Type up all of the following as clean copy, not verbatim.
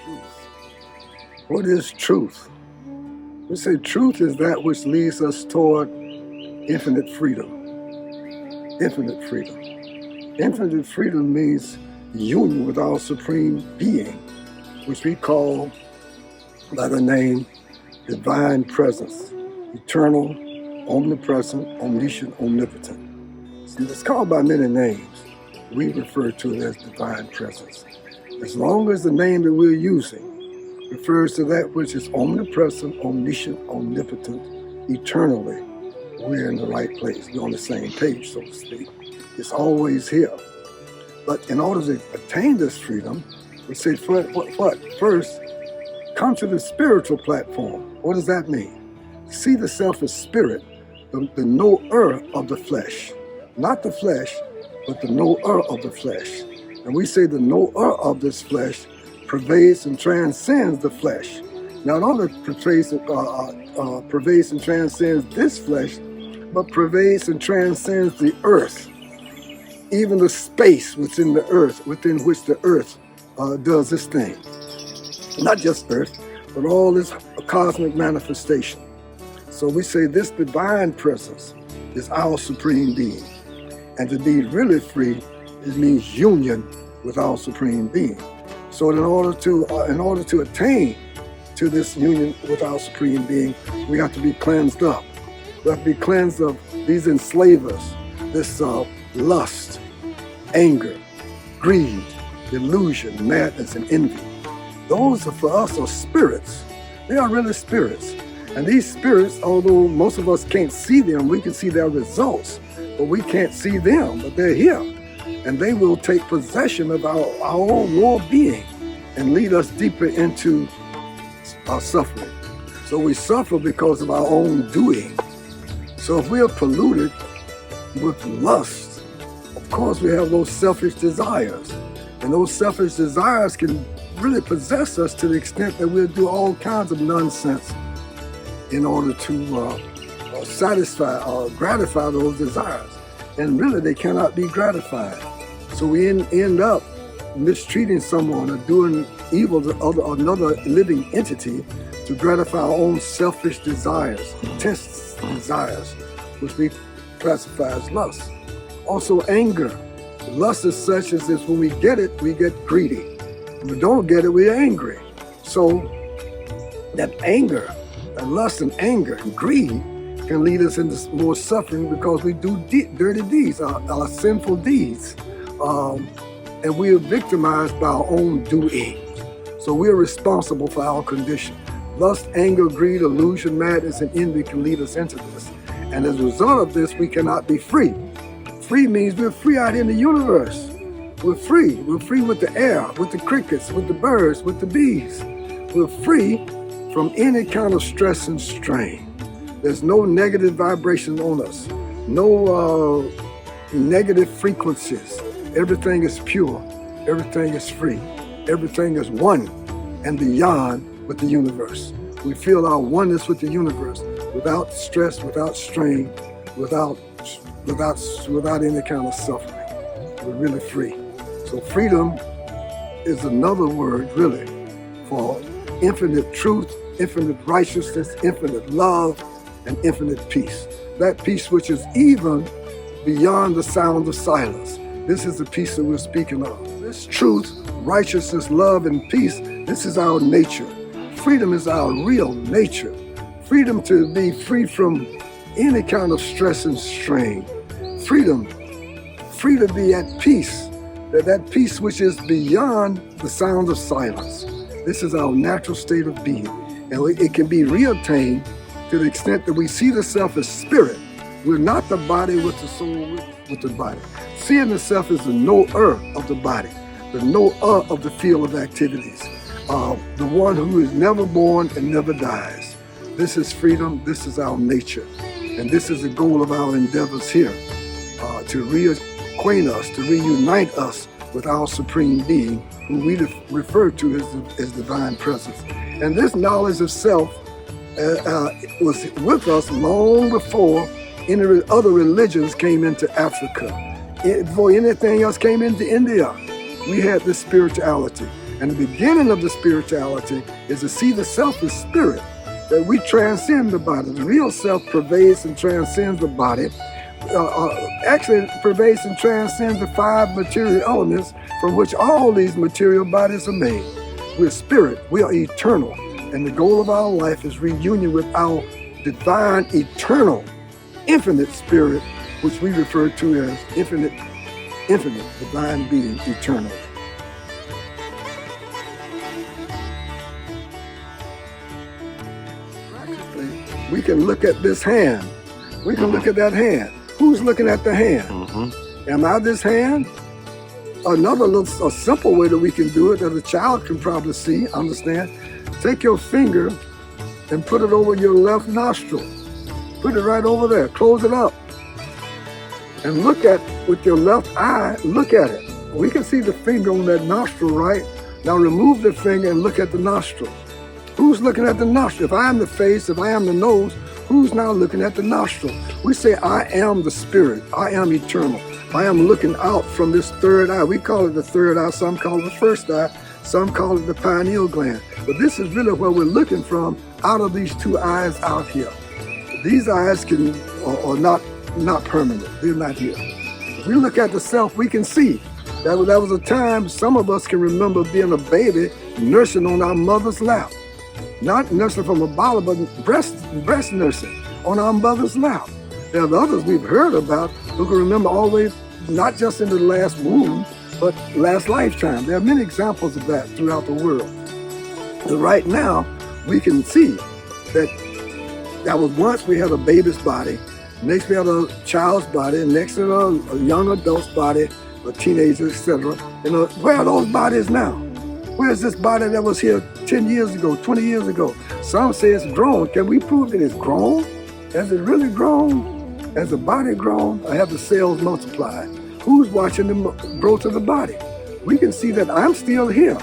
Truth. What is truth? We say truth is that which leads us toward infinite freedom. Infinite freedom. Infinite freedom means union with our supreme being, which we call by the name divine presence, eternal, omnipresent, omniscient, omnipotent. It's called by many names. We refer to it as divine presence. As long as the name that we're using refers to that which is omnipresent, omniscient, omnipotent, eternally, we're in the right place. We're on the same page, so to speak. It's always here. But in order to attain this freedom, we say, first, come to the spiritual platform. What does that mean? See the self as spirit, the knower of the flesh. Not the flesh, but the knower of the flesh. And we say the knower of this flesh pervades and transcends the flesh. Not only pervades and transcends this flesh, but pervades and transcends the earth, even the space within the earth, within which the earth does this thing. Not just earth, but all this cosmic manifestation. So we say this divine presence is our supreme being. And to be really free, it means union with our supreme being. So in order to attain to this union with our supreme being, we have to be cleansed up. We have to be cleansed of these enslavers, this lust, anger, greed, delusion, madness, and envy. Those for us are spirits. They are really spirits. And these spirits, although most of us can't see them, we can see their results, but we can't see them, but they're here. And they will take possession of our own raw being and lead us deeper into our suffering. So we suffer because of our own doing. So if we are polluted with lust, of course we have those selfish desires. And those selfish desires can really possess us to the extent that we'll do all kinds of nonsense in order to satisfy or gratify those desires. And really they cannot be gratified. So we end up mistreating someone or doing evil to another living entity to gratify our own selfish desires, intense desires, which we classify as lust. Also anger. Lust is such as this: when we get it, we get greedy. When we don't get it, we're angry. So that anger, that lust and anger and greed can lead us into more suffering because we do dirty deeds, our sinful deeds. And we are victimized by our own doing. So we're responsible for our condition. Lust, anger, greed, illusion, madness, and envy can lead us into this. And as a result of this, we cannot be free. Free means we're free out in the universe. We're free. We're free with the air, with the crickets, with the birds, with the bees. We're free from any kind of stress and strain. There's no negative vibration on us. No negative frequencies. Everything is pure. Everything is free. Everything is one and beyond with the universe. We feel our oneness with the universe without stress, without strain, without any kind of suffering. We're really free. So freedom is another word really for infinite truth, infinite righteousness, infinite love, and infinite peace. That peace which is even beyond the sound of silence. This is the peace that we're speaking of. This truth, righteousness, love, and peace, this is our nature. Freedom is our real nature. Freedom to be free from any kind of stress and strain. Freedom, free to be at peace. That peace which is beyond the sound of silence. This is our natural state of being. And it can be reattained to the extent that we see the self as spirit. We're not the body with the soul with the body. Seeing the self as the knower of the body, the knower of the field of activities, the one who is never born and never dies. This is freedom. This is our nature. And this is the goal of our endeavors here, to reacquaint us, to reunite us with our supreme being, who we refer to as divine presence. And this knowledge of self was with us long before any other religions came into Africa. Before anything else came into India, we had this spirituality. And the beginning of the spirituality is to see the self as spirit, that we transcend the body. The real self pervades and transcends the body. Actually pervades and transcends the 5 material elements from which all these material bodies are made. We're spirit, we are eternal, and the goal of our life is reunion with our divine, eternal, infinite spirit, which we refer to as infinite, divine being, eternal. Practically, we can look at this hand. We can look at that hand. Who's looking at the hand? Am I this hand? A simple way that we can do it, that a child can probably see, understand. Take your finger and put it over your left nostril. Put it right over there. Close it up. And look at, with your left eye, look at it. We can see the finger on that nostril, right? Now remove the finger and look at the nostril. Who's looking at the nostril? If I am the face, if I am the nose, who's now looking at the nostril? We say, I am the spirit. I am eternal. I am looking out from this third eye. We call it the third eye. Some call it the first eye. Some call it the pineal gland. But this is really where we're looking from, out of these 2 eyes out here. These eyes are not permanent. They're not here. If we look at the self, we can see that was a time some of us can remember being a baby nursing on our mother's lap. Not nursing from a bottle, but breast nursing on our mother's lap. There are others we've heard about who can remember always, not just in the last womb, but last lifetime. There are many examples of that throughout the world. And right now, we can see that was once we had a baby's body, next we had a child's body, next a young adult's body, a teenager, etc. And where are those bodies now? Where's this body that was here 10 years ago, 20 years ago? Some say it's grown. Can we prove that it's grown? Has it really grown? Has the body grown, or have the cells multiplied? Who's watching the growth of the body? We can see that I'm still here.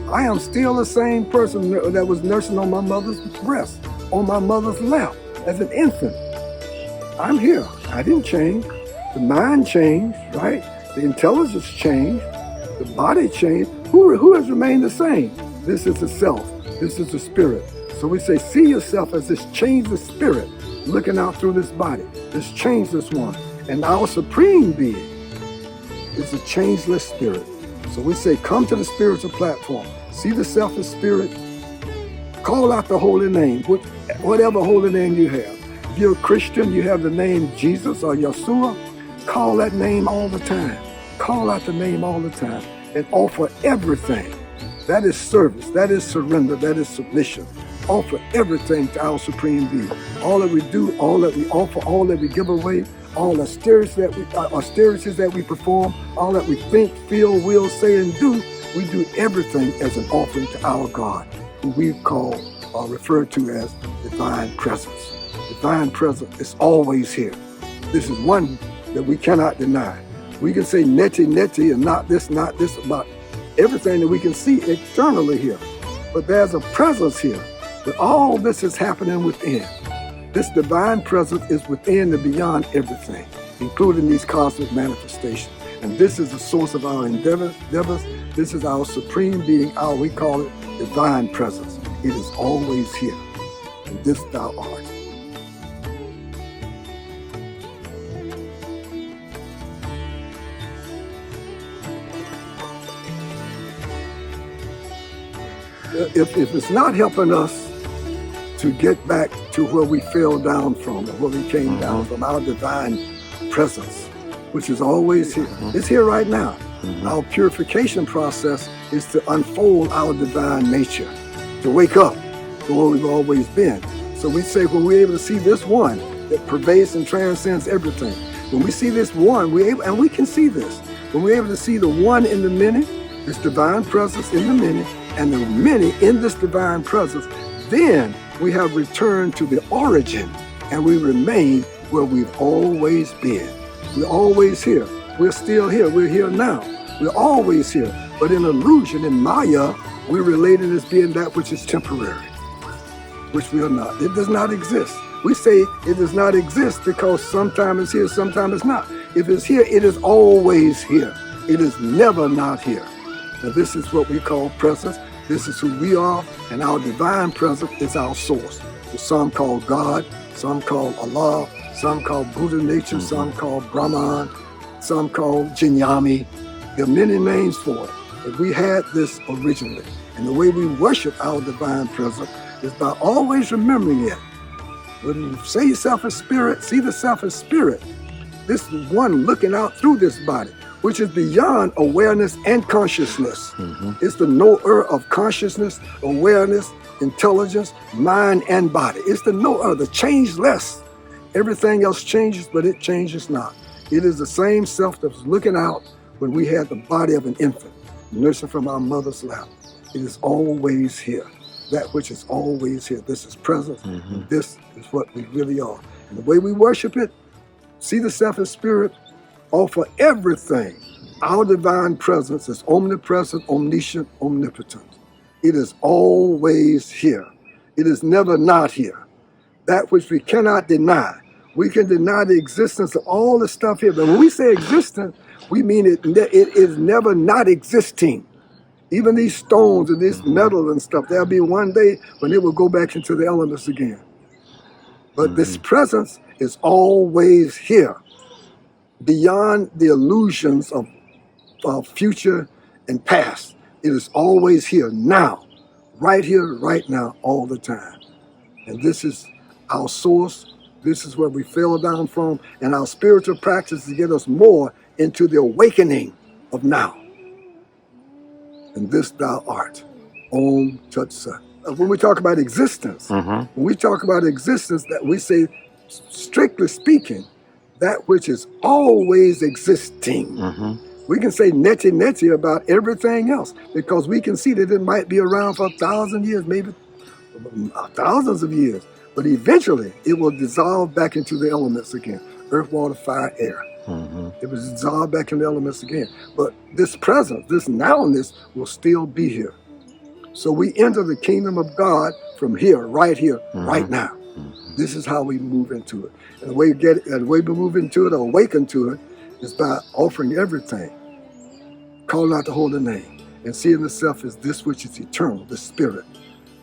I am still the same person that was nursing on my mother's breast, on my mother's lap as an infant. I'm here. I didn't change. The mind changed, right? The intelligence changed. The body changed. Who has remained the same? This is the self. This is the spirit. So we say, see yourself as this changeless spirit looking out through this body, this changeless one. And our supreme being is a changeless spirit. So we say, come to the spiritual platform. See the self as spirit. Call out the holy name, whatever holy name you have. If you're a Christian, you have the name Jesus or Yeshua. Call that name all the time. Call out the name all the time and offer everything. That is service. That is surrender. That is submission. Offer everything to our supreme being. All that we do, all that we offer, all that we give away, all the austerities that we perform, all that we think, feel, will, say, and do, we do everything as an offering to our God, who we call or refer to as divine presence. Divine presence is always here. This is one that we cannot deny. We can say neti and not this about everything that we can see externally here. But there's a presence here that all this is happening within. This divine presence is within and beyond everything, including these cosmic manifestations. And this is the source of our endeavors. This is our supreme being, we call it divine presence. It is always here. And this thou art. If it's not helping us to get back to where we fell down from, or where we came down from, our divine presence, which is always here. It's here right now. Our purification process is to unfold our divine nature, to wake up to where we've always been. So we say, when we're able to see this one that pervades and transcends everything, when we see this one, and we can see this, when we're able to see the one in the many, this divine presence in the many, and the many in this divine presence, then we have returned to the origin, and we remain where we've always been. We're always here. We're still here. We're here now. We're always here. But in illusion, in Maya, we're related as being that which is temporary, which we are not. It does not exist. We say it does not exist because sometimes it's here, sometimes it's not. If it's here, it is always here. It is never not here. Now this is what we call presence. This is who we are, and our divine presence is our source. Some call God, some call Allah, some call Buddha nature, some call Brahman, some call Jinyami. There are many names for it, but we had this originally. And the way we worship our divine presence is by always remembering it. When you say yourself as spirit, see the self as spirit. This is one looking out through this body, which is beyond awareness and consciousness. It's the knower of consciousness, awareness, intelligence, mind, and body. It's the knower, the changeless. Everything else changes, but it changes not. It is the same self that was looking out when we had the body of an infant, nursing from our mother's lap. It is always here. That which is always here. This is presence. And this is what we really are. And the way we worship it, see the self as spirit, offer everything. Our divine presence is omnipresent, omniscient, omnipotent. It is always here. It is never not here. That which we cannot deny. We can deny the existence of all the stuff here. But when we say existence, we mean it is never not existing. Even these stones and this metal and stuff, there'll be one day when it will go back into the elements again. But this presence is always here, beyond the illusions of future and past. It is always here now, right here, right now, all the time. And this is our source. This is where we fell down from. And our spiritual practice to get us more into the awakening of now. And this thou art. Om Tat Sat. When we talk about existence, when we talk about existence, that we say, strictly speaking, that which is always existing. We can say neti about everything else because we can see that it might be around for 1,000 years, maybe thousands of years. But eventually, it will dissolve back into the elements again. Earth, water, fire, air. It will dissolve back in the elements again. But this presence, this nowness will still be here. So we enter the kingdom of God from here, right now. This is how we move into it. And the way we move into it or awaken to it is by offering everything, calling out the holy name, and seeing the self as this which is eternal, the spirit,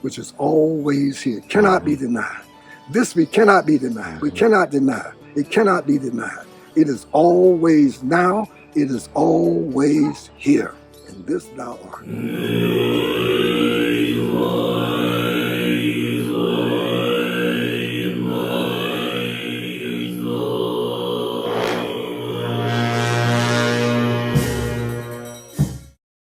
which is always here, cannot be denied. This we cannot be denied. We cannot deny. It cannot be denied. It is always now. It is always here. And this thou art.